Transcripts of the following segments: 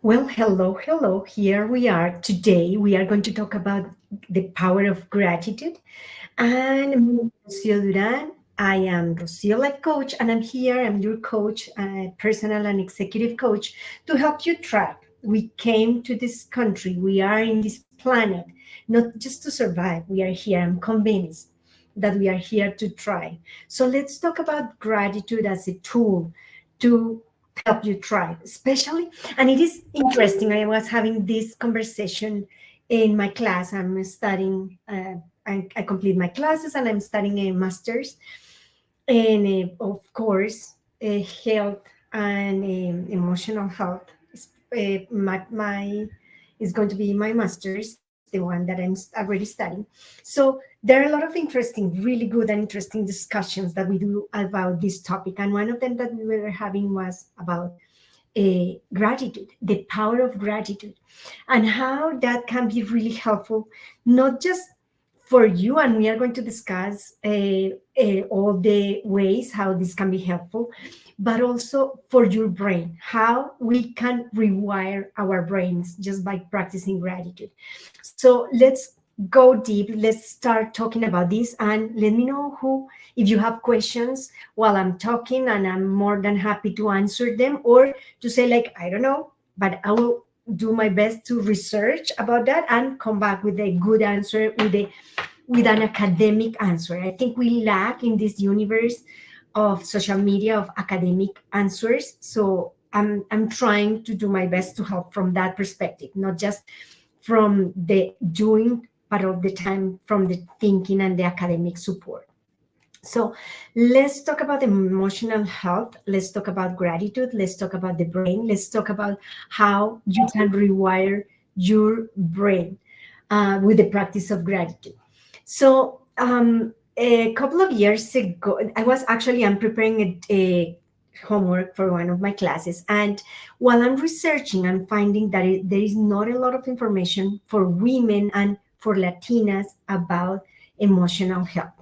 Well, hello, hello. Here we are. Today we are going to talk about the power of gratitude. And I'm Rocio Duran. I am Rocio Life Coach, and I'm here. I'm your coach, personal and executive coach, to help you thrive. We came to this country. We are in this planet, not just to survive. We are here. I'm convinced that we are here to thrive. So let's talk about gratitude as a tool to help you thrive, especially. And it is interesting. I was having this conversation in my class. I'm studying. I complete my classes and I'm studying a master's, and of course, health and emotional health. My is going to be my master's, the one that I'm already studying. So there are a lot of interesting, really good and interesting discussions that we do about this topic. And one of them that we were having was about gratitude, the power of gratitude, and how that can be really helpful, not just for you. And we are going to discuss all the ways how this can be helpful, but also for your brain, how we can rewire our brains just by practicing gratitude. So let's go deep. Let's start talking about this, and let me know who, if you have questions while I'm talking, and I'm more than happy to answer them, or to say like, I don't know, but I will do my best to research about that and come back with a good answer, with an academic answer. I think we lack in this universe of social media of academic answers. So I'm trying to do my best to help from that perspective, not just from the doing, but all the time from the thinking and the academic support. So let's talk about emotional health. Let's talk about gratitude. Let's talk about the brain. Let's talk about how you can rewire your brain with the practice of gratitude. So a couple of years ago, I'm preparing a homework for one of my classes, and while I'm researching, I'm finding that there is not a lot of information for women and for Latinas about emotional health.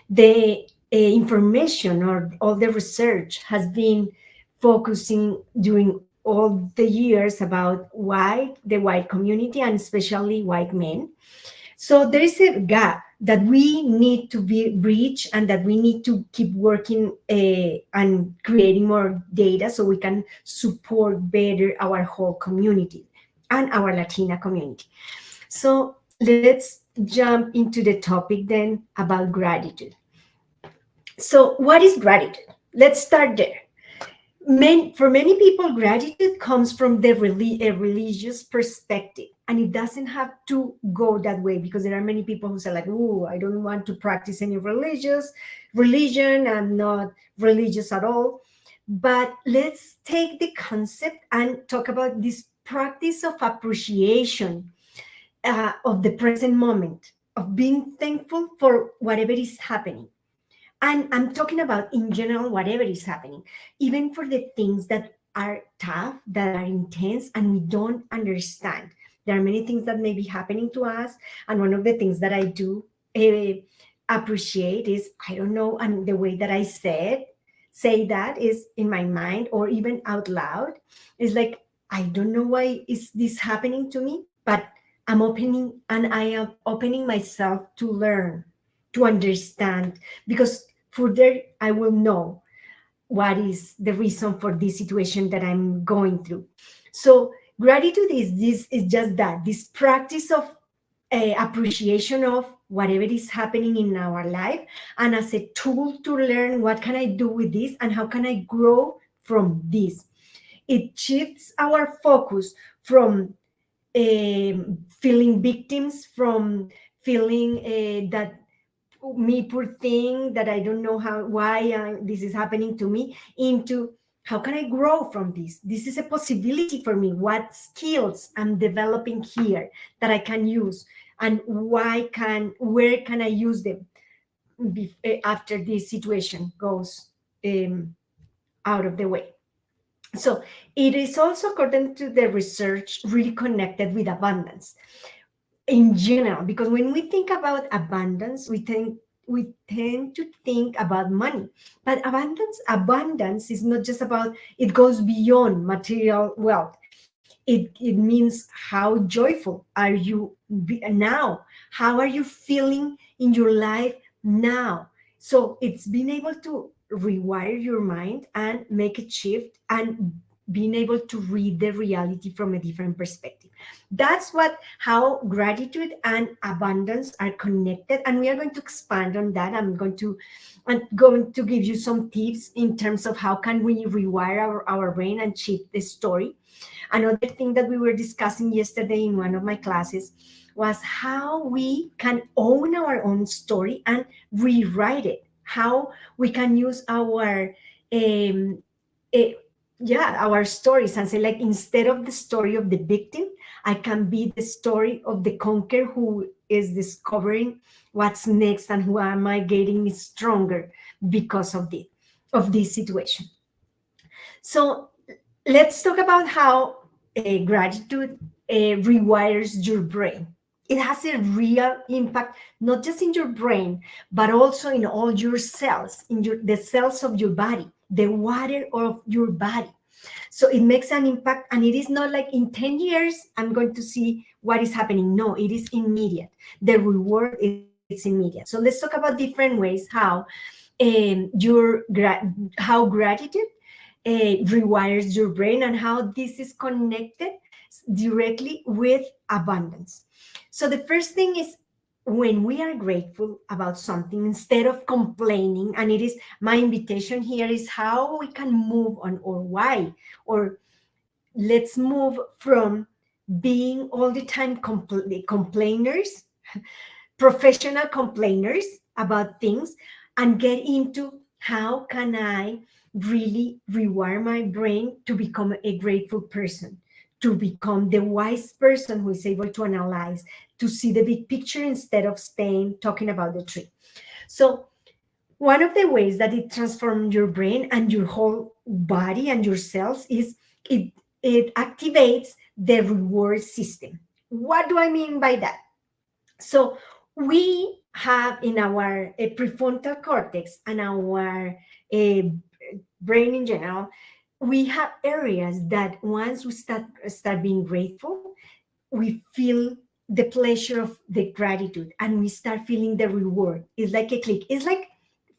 The information or all the research has been focusing during all the years about the white community, and especially white men. So there is a gap that we need to be bridged, and that we need to keep working and creating more data so we can support better our whole community and our Latina community. So let's jump into the topic then about gratitude. So what is gratitude? Let's start there. For many people, gratitude comes from a religious perspective, and it doesn't have to go that way, because there are many people who say like, "Oh, I don't want to practice any religion. I'm not religious at all." But let's take the concept and talk about this practice of appreciation of the present moment, of being thankful for whatever is happening. And I'm talking about in general, whatever is happening, even for the things that are tough, that are intense, and we don't understand. There are many things that may be happening to us. And one of the things that I do uh, appreciate is, I don't know, and the way that say that is in my mind or even out loud, is like, I don't know why is this happening to me, but I am opening myself to learn, to understand, because further I will know what is the reason for this situation that I'm going through. So gratitude is just that, this practice of appreciation of whatever is happening in our life, and as a tool to learn what can I do with this and how can I grow from this. It shifts our focus from feeling victims, from feeling that me poor thing, that I don't know why this is happening to me, into how can I grow from this. This is a possibility for me. What skills I'm developing here that I can use, and where can I use them after this situation goes out of the way. So it is also, according to the research, really connected with abundance in general, because when we think about abundance, we tend to think about money. But abundance is not just about, it goes beyond material wealth. it means how joyful are you now, how are you feeling in your life now. So it's being able to rewire your mind and make a shift and being able to read the reality from a different perspective. That's what how gratitude and abundance are connected, and we are going to expand on that. I'm going to give you some tips in terms of how can we rewire our brain and shift the story. Another thing that we were discussing yesterday in one of my classes was how we can own our own story and rewrite it. How we can use our um, eh, yeah, our stories and say, like, instead of the story of the victim, I can be the story of the conqueror who is discovering what's next and who am I getting stronger because of this situation. So let's talk about how gratitude rewires your brain. It has a real impact, not just in your brain, but also in all your cells, in the cells of your body, the water of your body. So it makes an impact, and it is not like in 10 years I'm going to see what is happening. No, it is immediate. The reward is immediate. So let's talk about different ways how how gratitude rewires your brain and how this is connected directly with abundance. So the first thing is, when we are grateful about something instead of complaining, and it is my invitation here is how we can move on, or why, or let's move from being all the time complainers, professional complainers about things, and get into how can I really rewire my brain to become a grateful person, to become the wise person who is able to analyze, to see the big picture instead of staying talking about the tree. So one of the ways that it transforms your brain and your whole body and your cells is it it activates the reward system. What do I mean by that? So we have in our prefrontal cortex and our uh, brain in general, we have areas that once we start being grateful, we feel the pleasure of the gratitude and we start feeling the reward. It's like a click. It's like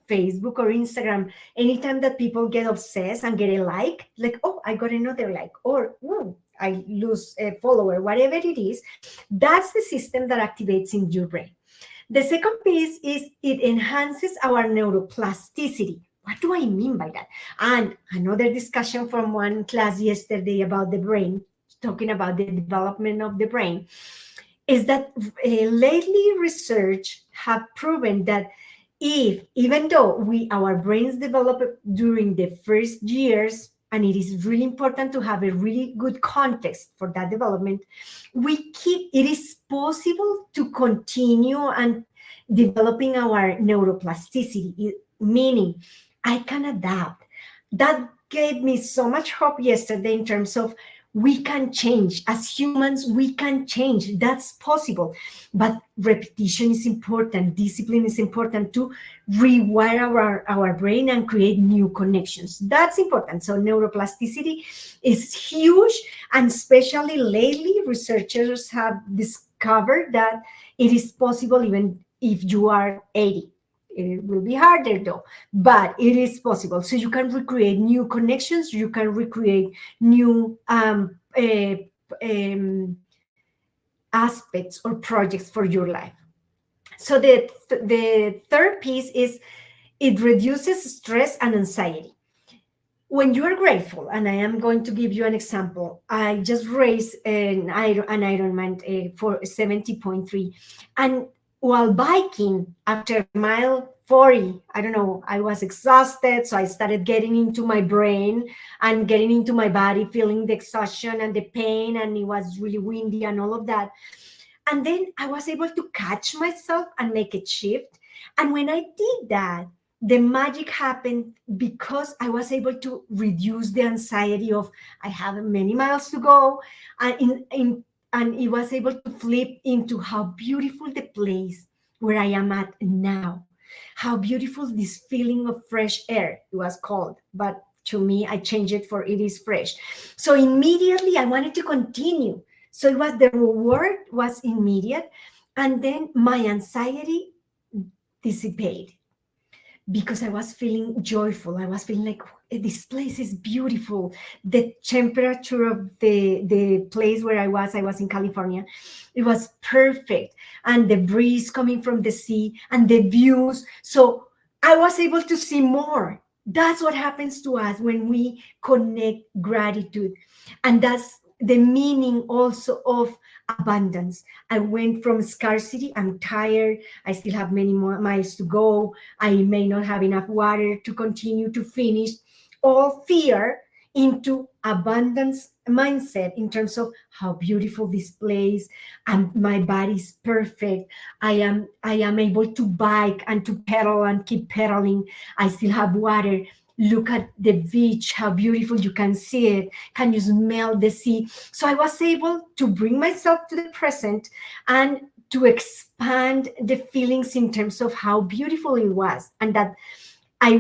Facebook or Instagram. Anytime that people get obsessed and get a like, oh, I got another like, or oh, I lose a follower, whatever it is, that's the system that activates in your brain. The second piece is it enhances our neuroplasticity. What do I mean by that? And another discussion from one class yesterday about the brain, talking about the development of the brain, is that lately research have proven that if even though our brains develop during the first years, and it is really important to have a really good context for that development, it is possible to continue and developing our neuroplasticity, meaning I can adapt. That gave me so much hope yesterday in terms of we can change. As humans, we can change. That's possible. But repetition is important. Discipline is important to rewire our brain and create new connections. That's important. So neuroplasticity is huge. And especially lately, researchers have discovered that it is possible even if you are 80. It will be harder though, but it is possible. So you can recreate new connections, you can recreate new aspects or projects for your life. So the third piece is it reduces stress and anxiety. When you are grateful, and I am going to give you an example, I just raised an Ironman for 70.3, and while biking after mile 40, I don't know, I was exhausted, so I started getting into my brain and getting into my body, feeling the exhaustion and the pain, and it was really windy and all of that. And then I was able to catch myself and make a shift. And when I did that, the magic happened because I was able to reduce the anxiety of I have many miles to go, and and it was able to flip into how beautiful the place where I am at now, how beautiful this feeling of fresh air, it was called, but to me. I changed it for it is fresh. So immediately I wanted to continue. So it was the reward was immediate, and then my anxiety dissipated because I was feeling joyful. I was feeling like this place is beautiful. The temperature of the place where I was in California, it was perfect. And the breeze coming from the sea and the views. So I was able to see more. That's what happens to us when we connect gratitude. And that's the meaning also of abundance. I went from scarcity, I'm tired, I still have many more miles to go, I may not have enough water to continue to finish, all fear into abundance mindset in terms of how beautiful this place and my body's perfect. I am able to bike and to pedal and keep pedaling. I still have water. Look at the beach, how beautiful you can see it. Can you smell the sea? So I was able to bring myself to the present and to expand the feelings in terms of how beautiful it was, and that I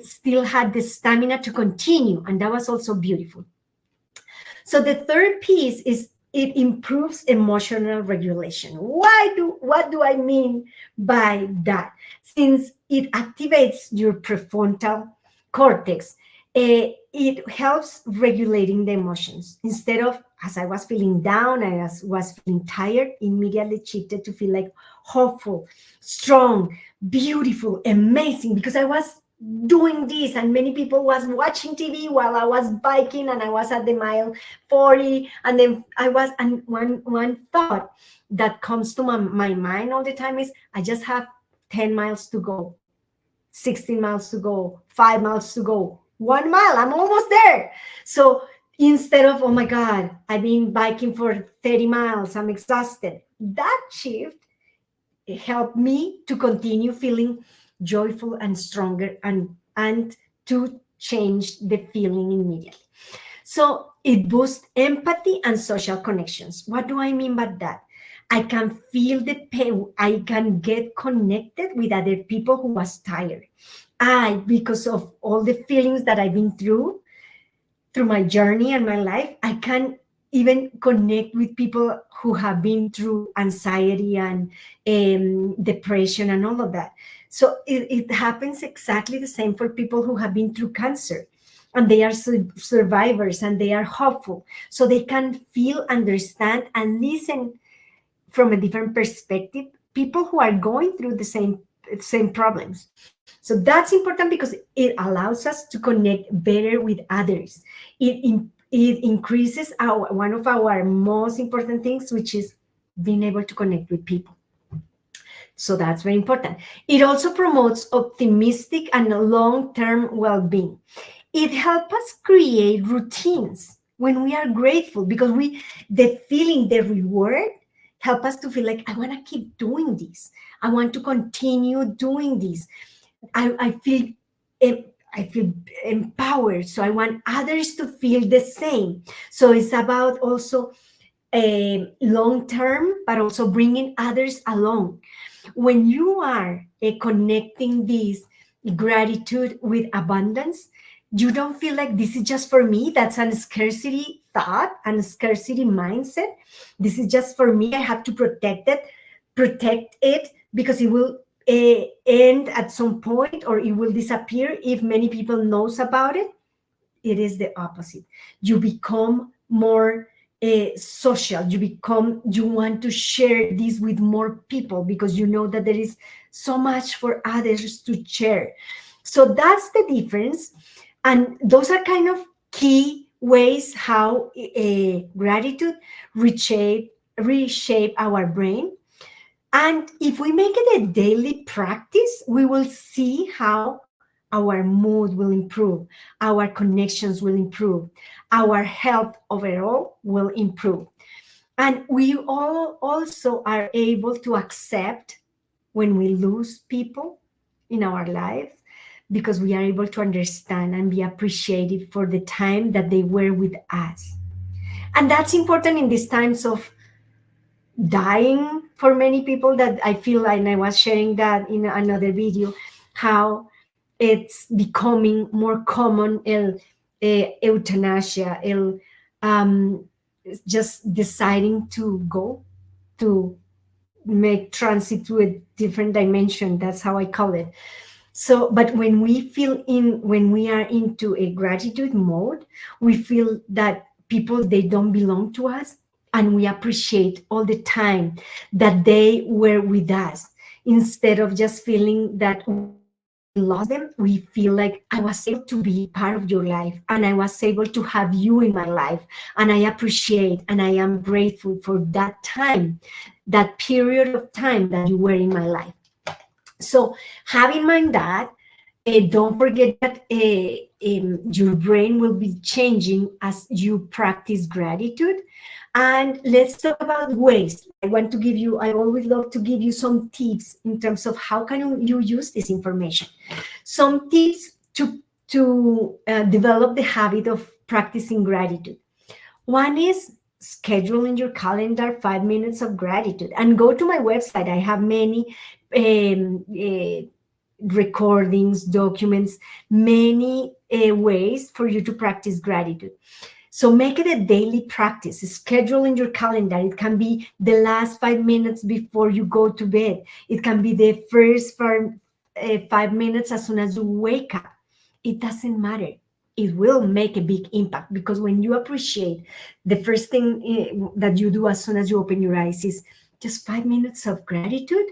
still had the stamina to continue, and that was also beautiful. So the third piece is it improves emotional regulation. What do I mean by that? Since it activates your prefrontal cortex, it helps regulating the emotions. Instead of, as I was feeling down, was feeling tired, immediately shifted to feel like hopeful, strong, beautiful, amazing, because I was doing this and many people was watching TV while I was biking, and I was at the mile 40, and then and one thought that comes to my mind all the time is I just have 10 miles to go, 16 miles to go, 5 miles to go, 1 mile, I'm almost there. So instead of, oh my God, I've been biking for 30 miles, I'm exhausted, that shift helped me to continue feeling joyful and stronger, and to change the feeling immediately. So it boosts empathy and social connections. What do I mean by that? I can feel the pain. I can get connected with other people who was tired. Because of all the feelings that I've been through my journey and my life, I can even connect with people who have been through anxiety and depression and all of that. So it happens exactly the same for people who have been through cancer, and they are survivors and they are hopeful. So they can feel, understand, and listen from a different perspective, people who are going through the same problems. So that's important because it allows us to connect better with others. It increases one of our most important things, which is being able to connect with people. So that's very important. It also promotes optimistic and long-term well-being. It helps us create routines when we are grateful, because the feeling, the reward, help us to feel like I want to keep doing this. I want to continue doing this. I feel I feel empowered, so I want others to feel the same. So it's about also long term, but also bringing others along. When you are connecting this gratitude with abundance, you don't feel like this is just for me. That's a scarcity thought and a scarcity mindset. This is just for me. I have to protect it because it will end at some point, or it will disappear if many people knows about it. It is the opposite. You become more social. You want to share this with more people because you know that there is so much for others to share. So that's the difference. And those are kind of key ways how gratitude reshape our brain. And if we make it a daily practice, we will see how our mood will improve, our connections will improve, our health overall will improve. And we all also are able to accept when we lose people in our lives, because we are able to understand and be appreciative for the time that they were with us. And that's important in these times of dying for many people, that I feel, and I was sharing that in another video, how it's becoming more common euthanasia, um, just deciding to go to make transit to a different dimension. That's how I call it. So, but when we are into a gratitude mode, we feel that people, they don't belong to us, and we appreciate all the time that they were with us, instead of just feeling that we lost them. We feel like, I was able to be part of your life, and I was able to have you in my life, and I appreciate and I am grateful for that time, that period of time that you were in my life. So have in mind that, don't forget that your brain will be changing as you practice gratitude. And let's talk about ways. I always love to give you some tips in terms of how can you use this information. Some tips to develop the habit of practicing gratitude. One is schedule in your calendar 5 minutes of gratitude, and go to my website. I have many recordings, documents, many ways for you to practice gratitude. So make it a daily practice. Schedule in your calendar. It can be the last 5 minutes before you go to bed. It can be the first 5 minutes as soon as you wake up. It doesn't matter. It will make a big impact, because when you appreciate, the first thing that you do as soon as you open your eyes is just 5 minutes of gratitude.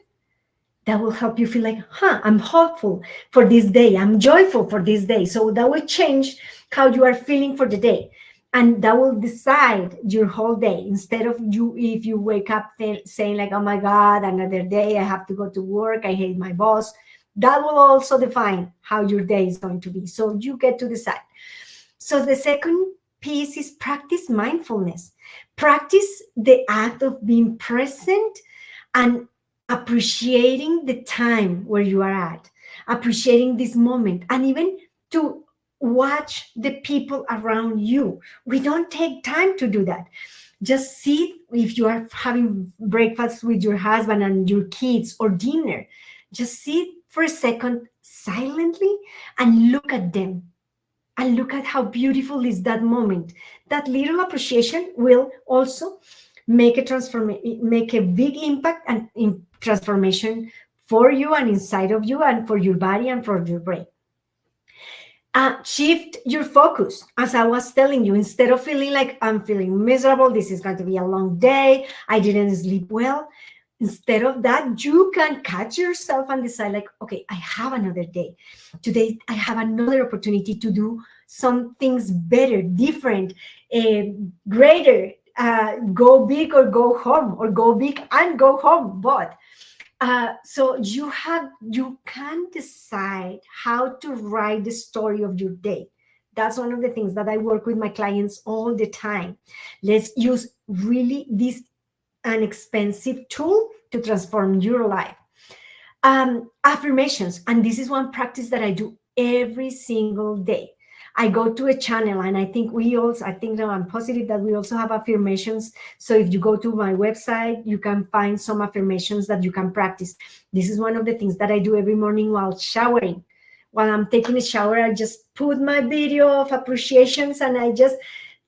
That will help you feel like, I'm hopeful for this day. I'm joyful for this day. So that will change how you are feeling for the day. And that will decide your whole day. Instead of you, if you wake up saying like, oh my God, another day, I have to go to work, I hate my boss. That will also define how your day is going to be. So you get to decide. So the second piece is practice mindfulness. Practice the act of being present and appreciating the time where you are at, appreciating this moment, and even to watch the people around you. We don't take time to do that. Just sit, if you are having breakfast with your husband and your kids, or dinner, just sit for a second silently and look at them, and look at how beautiful is that moment. That little appreciation will also make a big impact and in transformation for you and inside of you and for your body and for your brain. Shift your focus, as I was telling you. Instead of feeling like, I'm feeling miserable, this is going to be a long day, I didn't sleep well, instead of that, you can catch yourself and decide like, okay, I have another day. Today I have another opportunity to do some things better, different, greater. Go big or go home, or go big and go home, both. So you can decide how to write the story of your day. That's one of the things that I work with my clients all the time. Let's use really this an expensive tool to transform your life. Affirmations, and this is one practice that I do every single day. I go to a channel, and I think that I'm positive that we also have affirmations. So if you go to my website, you can find some affirmations that you can practice. This is one of the things that I do every morning while showering. While I'm taking a shower, I just put my video of appreciations, and I just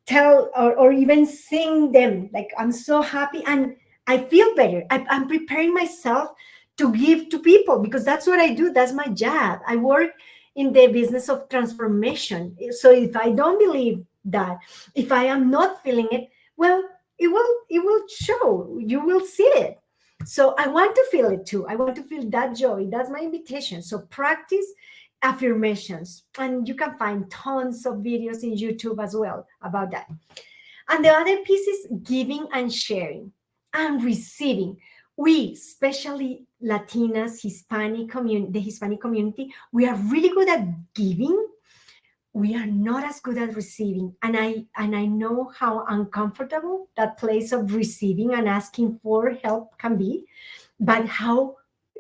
tell, or even sing them, like, I'm so happy and I feel better. I'm preparing myself to give to people, because that's what I do. That's my job. I work in the business of transformation. So if I don't believe that, if I am not feeling it, well, it will show. You will see it. So I want to feel it too. I want to feel that joy. That's my invitation. So practice affirmations, and you can find tons of videos in YouTube as well about that. And the other piece is giving and sharing and receiving. We, especially Latinas, the Hispanic community, we are really good at giving. We are not as good at receiving. And I know how uncomfortable that place of receiving and asking for help can be, but how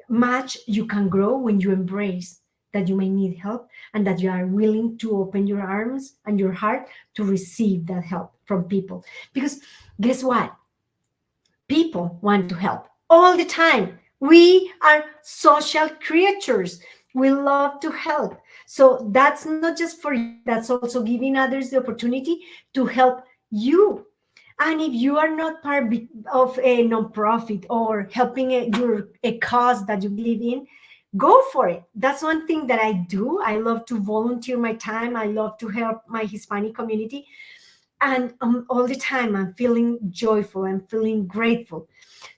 much you can grow when you embrace that you may need help, and that you are willing to open your arms and your heart to receive that help from people. Because guess what? People want to help all the time. We are social creatures. We love to help. So that's not just for you, that's also giving others the opportunity to help you. And if you are not of a nonprofit or helping a cause that you believe in, go for it. That's one thing that I do. I love to volunteer my time. I love to help my Hispanic community. And all the time, I'm feeling joyful. I'm feeling grateful.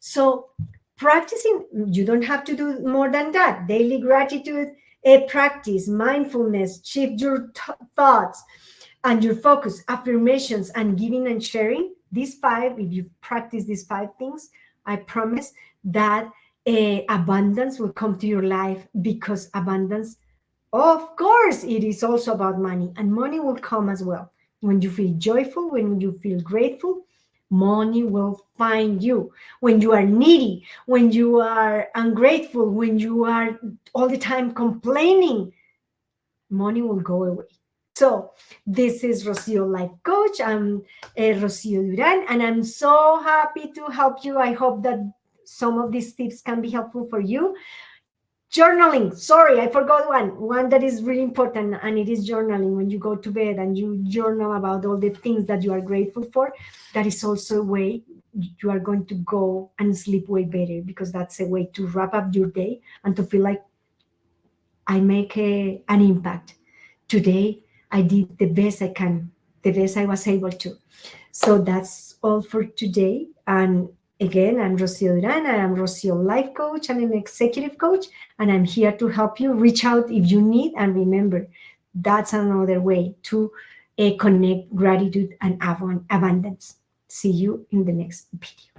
So practicing, you don't have to do more than that. Daily gratitude, a practice, mindfulness, shift your thoughts and your focus, affirmations, and giving and sharing. These five, if you practice these five things, I promise that abundance will come to your life, because abundance, of course, it is also about money, and money will come as well. When you feel joyful, when you feel grateful, money will find you. When you are needy, when you are ungrateful, when you are all the time complaining, money will go away. So this is Rocio Life Coach. I'm Rocio Duran, and I'm so happy to help you. I hope that some of these tips can be helpful for you. Journaling. Sorry, I forgot one that is really important, and it is journaling. When you go to bed and you journal about all the things that you are grateful for, that is also a way you are going to go and sleep way better, because that's a way to wrap up your day and to feel like I make an impact. Today, I did the best I can, the best I was able to. So that's all for today. And again, I'm Rocio Duran. I am Rocio Life Coach. I'm an executive coach, and I'm here to help you. Reach out if you need. And remember, that's another way to connect gratitude and abundance. See you in the next video.